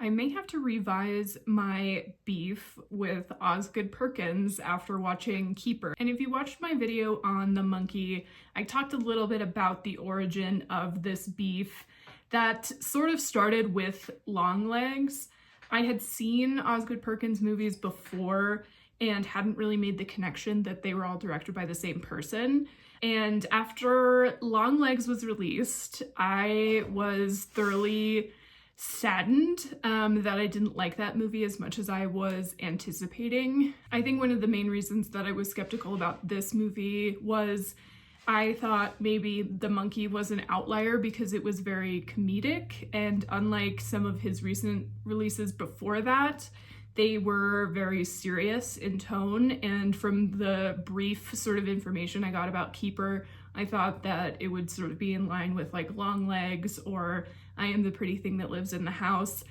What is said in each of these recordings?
I may have to revise my beef with Osgood Perkins after watching Keeper. And if you watched my video on the monkey, I talked a little bit about the origin of this beef that sort of started with Longlegs. I had seen Osgood Perkins movies before and hadn't really made the connection that they were all directed by the same person. And after Longlegs was released, I was thoroughly saddened that I didn't like that movie as much as I was anticipating. I think one of the main reasons that I was skeptical about this movie was I thought maybe The Monkey was an outlier because it was very comedic, and unlike some of his recent releases before that, they were very serious in tone. And from the brief sort of information I got about Keeper, I thought that it would sort of be in line with like Longlegs or I Am the Pretty Thing That Lives in the House.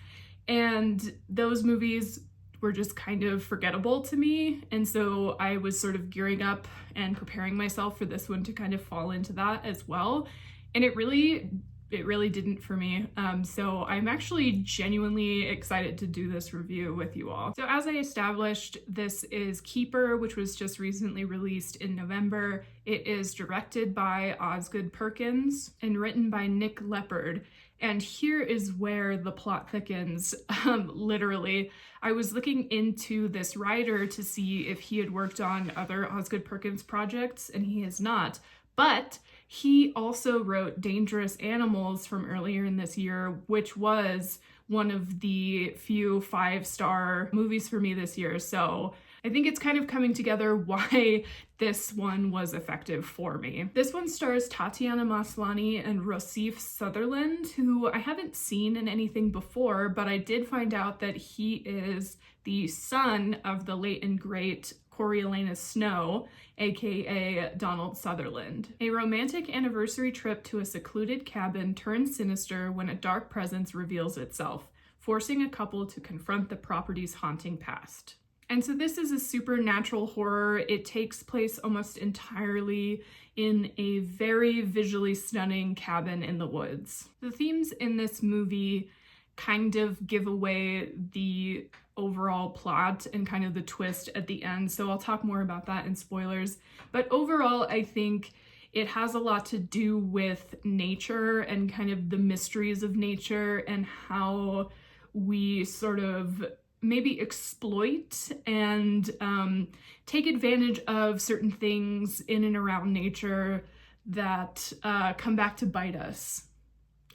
And those movies were just kind of forgettable to me. And so I was sort of gearing up and preparing myself for this one to kind of fall into that as well. And it really didn't for me. So I'm actually genuinely excited to do this review with you all. So as I established, this is Keeper, which was just recently released in November. It is directed by Osgood Perkins and written by Nick Leppard. And here is where the plot thickens, literally. I was looking into this writer to see if he had worked on other Osgood Perkins projects, and he has not. But he also wrote Dangerous Animals from earlier in this year, which was one of the few 5-star movies for me this year. So I think it's kind of coming together why this one was effective for me. This one stars Tatiana Maslany and Rossif Sutherland, who I haven't seen in anything before, but I did find out that he is the son of the late and great Coriolanus Snow, aka Donald Sutherland. A romantic anniversary trip to a secluded cabin turns sinister when a dark presence reveals itself, forcing a couple to confront the property's haunting past. And so this is a supernatural horror. It takes place almost entirely in a very visually stunning cabin in the woods. The themes in this movie kind of give away the overall plot and kind of the twist at the end, so I'll talk more about that in spoilers. But overall, I think it has a lot to do with nature and kind of the mysteries of nature and how we sort of maybe exploit and take advantage of certain things in and around nature that come back to bite us.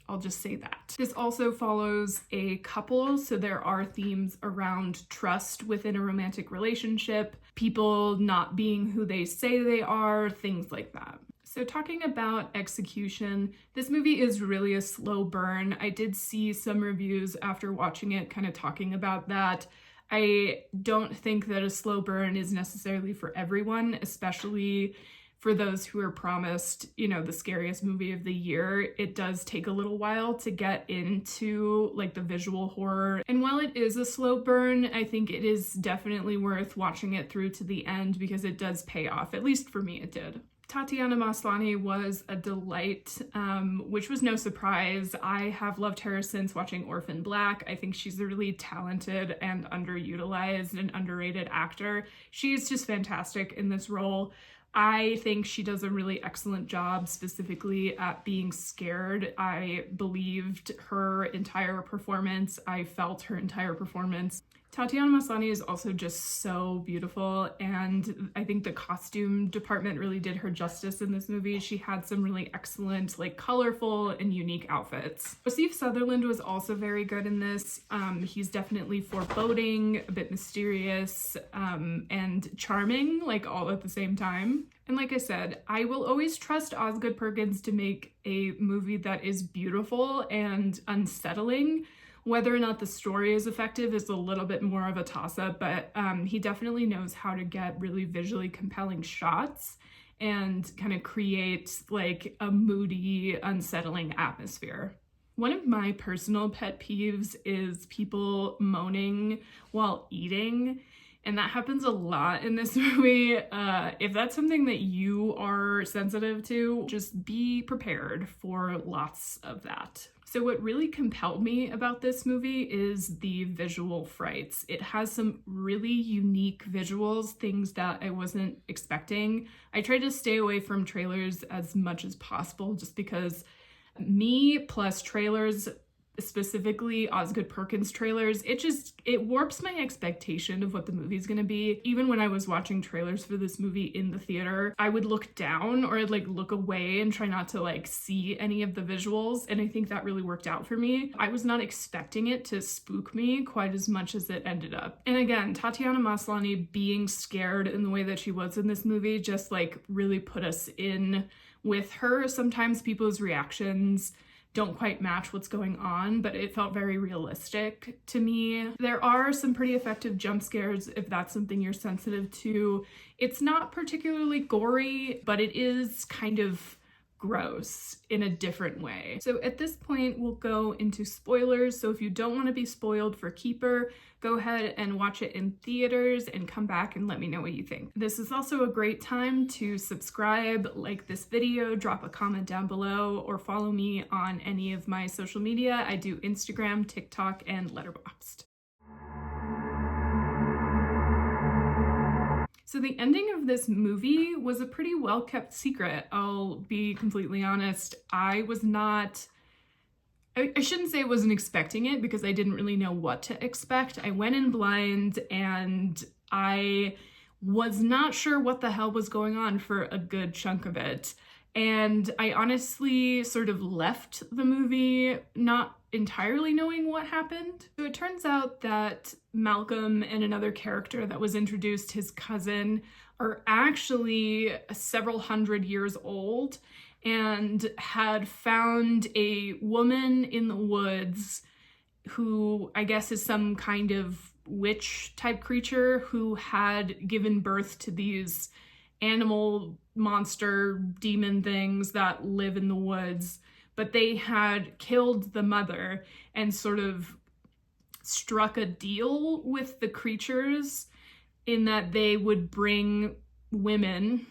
I'll just say that. This also follows a couple, so there are themes around trust within a romantic relationship, people not being who they say they are, things like that. So talking about execution, this movie is really a slow burn. I did see some reviews after watching it kind of talking about that. I don't think that a slow burn is necessarily for everyone, especially for those who are promised, you know, the scariest movie of the year. It does take a little while to get into like the visual horror. And while it is a slow burn, I think it is definitely worth watching it through to the end because it does pay off. At least for me, it did. Tatiana Maslany was a delight, which was no surprise. I have loved her since watching Orphan Black. I think she's a really talented and underutilized and underrated actor. She's just fantastic in this role. I think she does a really excellent job specifically at being scared. I believed her entire performance. I felt her entire performance. Tatiana Maslany is also just so beautiful, and I think the costume department really did her justice in this movie. She had some really excellent, like, colorful and unique outfits. Rossif Sutherland was also very good in this. He's definitely foreboding, a bit mysterious, and charming, like, all at the same time. And like I said, I will always trust Osgood Perkins to make a movie that is beautiful and unsettling. Whether or not the story is effective is a little bit more of a toss-up, but he definitely knows how to get really visually compelling shots and kind of create like a moody, unsettling atmosphere. One of my personal pet peeves is people moaning while eating, and that happens a lot in this movie. If that's something that you are sensitive to, just be prepared for lots of that. So what really compelled me about this movie is the visual frights. It has some really unique visuals, things that I wasn't expecting. I tried to stay away from trailers as much as possible just because me plus trailers, specifically Osgood Perkins trailers, it warps my expectation of what the movie's gonna be. Even when I was watching trailers for this movie in the theater, I would look down or I'd like look away and try not to like see any of the visuals, and I think that really worked out for me. I was not expecting it to spook me quite as much as it ended up. And again, Tatiana Maslany being scared in the way that she was in this movie just like really put us in with her. Sometimes people's reactions don't quite match what's going on, but it felt very realistic to me. There are some pretty effective jump scares if that's something you're sensitive to. It's not particularly gory, but it is kind of gross in a different way. So at this point, we'll go into spoilers. So if you don't want to be spoiled for Keeper, go ahead and watch it in theaters and come back and let me know what you think. This is also a great time to subscribe, like this video, drop a comment down below, or follow me on any of my social media. I do Instagram, TikTok, and Letterboxd. So the ending of this movie was a pretty well-kept secret, I'll be completely honest. I shouldn't say I wasn't expecting it because I didn't really know what to expect. I went in blind and I was not sure what the hell was going on for a good chunk of it. And I honestly sort of left the movie not entirely knowing what happened. So it turns out that Malcolm and another character that was introduced, his cousin, are actually several hundred years old and had found a woman in the woods who I guess is some kind of witch type creature who had given birth to these animal monster demon things that live in the woods, but they had killed the mother and sort of struck a deal with the creatures in that they would bring women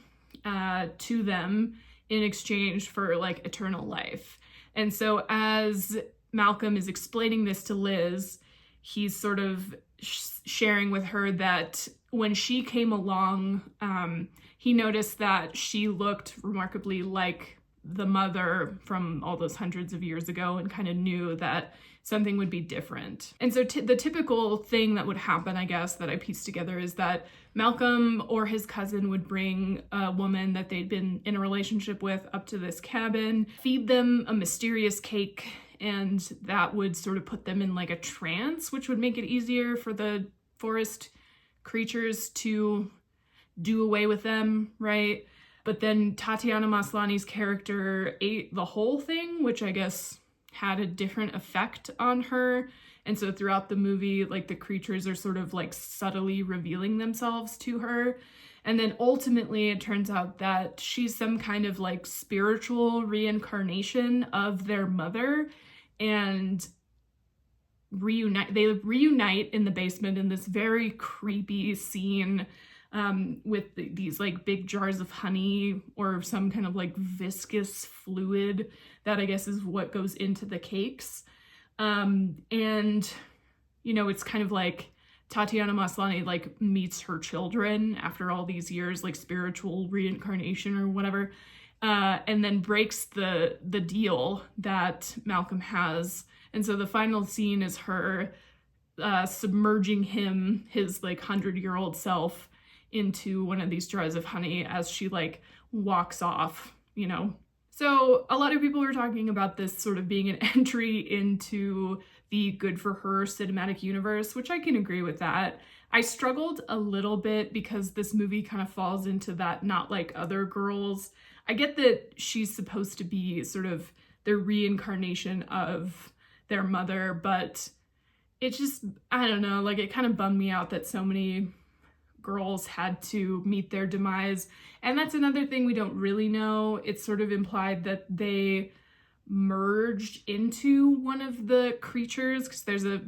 to them in exchange for like eternal life. And so as Malcolm is explaining this to Liz, he's sort of sharing with her that when she came along, he noticed that she looked remarkably like the mother from all those hundreds of years ago and kind of knew that something would be different. And so the typical thing that would happen, I guess, that I pieced together is that Malcolm or his cousin would bring a woman that they'd been in a relationship with up to this cabin, feed them a mysterious cake, and that would sort of put them in like a trance, which would make it easier for the forest creatures to do away with them, right? But then Tatiana Maslany's character ate the whole thing, which I guess had a different effect on her. And so throughout the movie, like the creatures are sort of like subtly revealing themselves to her. And then ultimately it turns out that she's some kind of like spiritual reincarnation of their mother, and they reunite in the basement in this very creepy scene with these like big jars of honey or some kind of like viscous fluid that I guess is what goes into the cakes. And, you know, it's kind of like Tatiana Maslany like meets her children after all these years, like spiritual reincarnation or whatever, and then breaks the deal that Malcolm has. And so the final scene is her submerging his like 100-year-old self into one of these jars of honey as she like walks off, you know. So a lot of people were talking about this sort of being an entry into the Good for Her cinematic universe, which I can agree with that. I struggled a little bit because this movie kind of falls into that not like other girls. I get that she's supposed to be sort of the reincarnation of their mother, but it just, I don't know, like it kind of bummed me out that so many girls had to meet their demise. And that's another thing we don't really know. It's sort of implied that they merged into one of the creatures, because there's a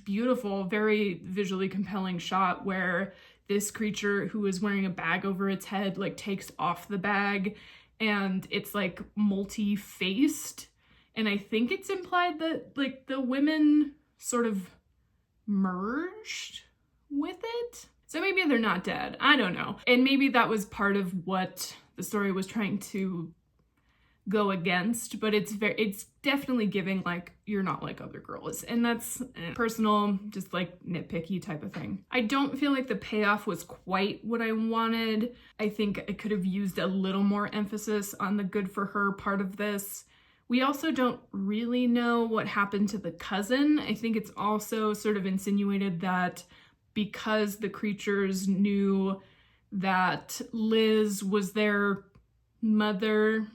beautiful, very visually compelling shot where this creature who is wearing a bag over its head like takes off the bag and it's like multi-faced And I think it's implied that like the women sort of merged with it. So maybe they're not dead. I don't know. And maybe that was part of what the story was trying to go against, but it's definitely giving like you're not like other girls, and that's personal, just like nitpicky type of thing. I don't feel like the payoff was quite what I wanted. I think I could have used a little more emphasis on the good for her part of this. We also don't really know what happened to the cousin. I think it's also sort of insinuated that because the creatures knew that Liz was their mother,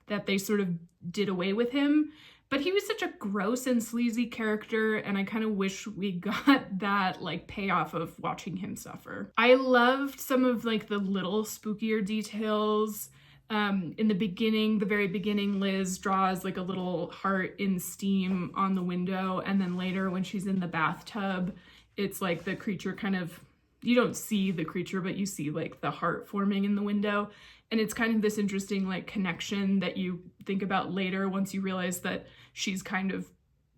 that they sort of did away with him. But he was such a gross and sleazy character, and I kind of wish we got that like payoff of watching him suffer. I loved some of like the little spookier details. In the beginning, the very beginning, Liz draws like a little heart in steam on the window, and then later when she's in the bathtub, it's like the creature kind of, you don't see the creature, but you see like the heart forming in the window. And it's kind of this interesting like connection that you think about later once you realize that she's kind of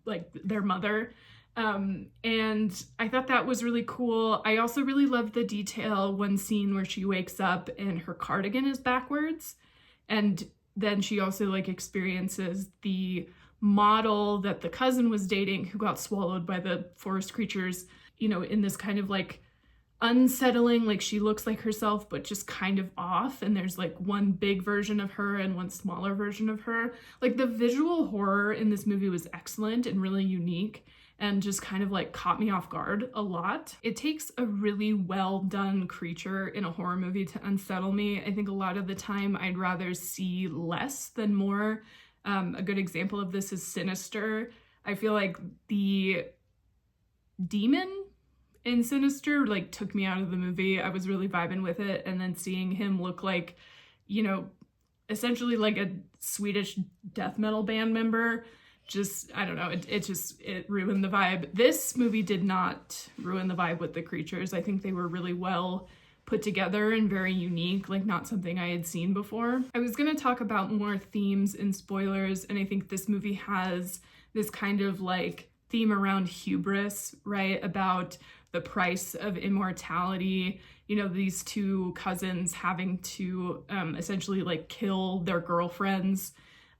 like their mother. And I thought that was really cool. I also really loved the detail, one scene where she wakes up and her cardigan is backwards. And then she also like experiences the model that the cousin was dating who got swallowed by the forest creatures, you know, in this kind of like unsettling, like she looks like herself but just kind of off, and there's like one big version of her and one smaller version of her. Like the visual horror in this movie was excellent and really unique and just kind of like caught me off guard a lot. It takes a really well done creature in a horror movie to unsettle me. I think a lot of the time I'd rather see less than more. A good example of this is Sinister. I feel like the demon in Sinister like took me out of the movie. I was really vibing with it, and then seeing him look like, you know, essentially like a Swedish death metal band member, just, I don't know, it ruined the vibe. This movie did not ruin the vibe with the creatures. I think they were really well put together and very unique, like not something I had seen before. I was gonna talk about more themes and spoilers, and I think this movie has this kind of like theme around hubris, right? About the price of immortality, you know, these two cousins having to essentially like kill their girlfriends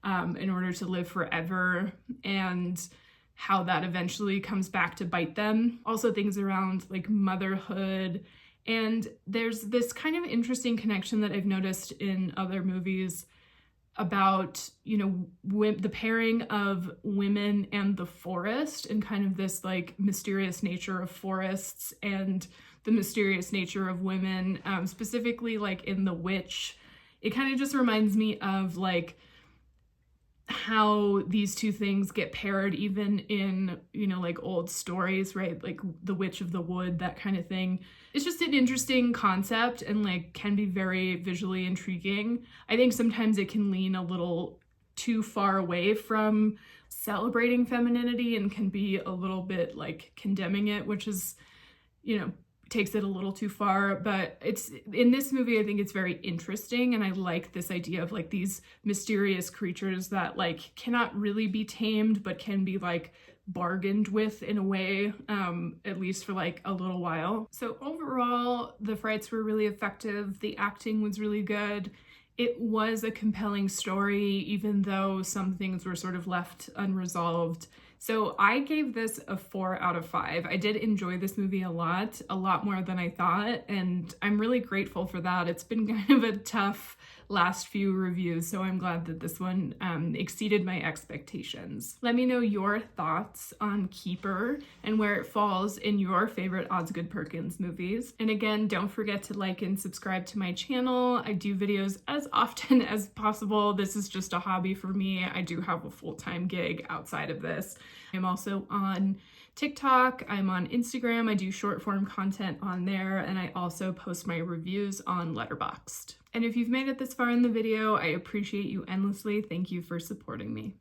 in order to live forever, and how that eventually comes back to bite them. Also things around like motherhood. And there's this kind of interesting connection that I've noticed in other movies about, you know, the pairing of women and the forest, and kind of this like mysterious nature of forests and the mysterious nature of women, specifically like in The Witch. It kind of just reminds me of like how these two things get paired even in, you know, like old stories, right? Like The Witch of the Wood, that kind of thing. It's just an interesting concept and like can be very visually intriguing. I think sometimes it can lean a little too far away from celebrating femininity and can be a little bit like condemning it, which is, you know, takes it a little too far. But it's in this movie, I think it's very interesting, and I like this idea of like these mysterious creatures that like cannot really be tamed but can be like bargained with in a way, at least for like a little while. So overall, the frights were really effective. The acting was really good. It was a compelling story, even though some things were sort of left unresolved. So I gave this a 4 out of 5. I did enjoy this movie a lot more than I thought, and I'm really grateful for that. It's been kind of a tough last few reviews, so I'm glad that this one exceeded my expectations. Let me know your thoughts on Keeper and where it falls in your favorite Osgood Perkins movies. And again, don't forget to like and subscribe to my channel. I do videos as often as possible. This is just a hobby for me. I do have a full-time gig outside of this. I'm also on TikTok, I'm on Instagram, I do short form content on there, and I also post my reviews on Letterboxd. And if you've made it this far in the video, I appreciate you endlessly. Thank you for supporting me.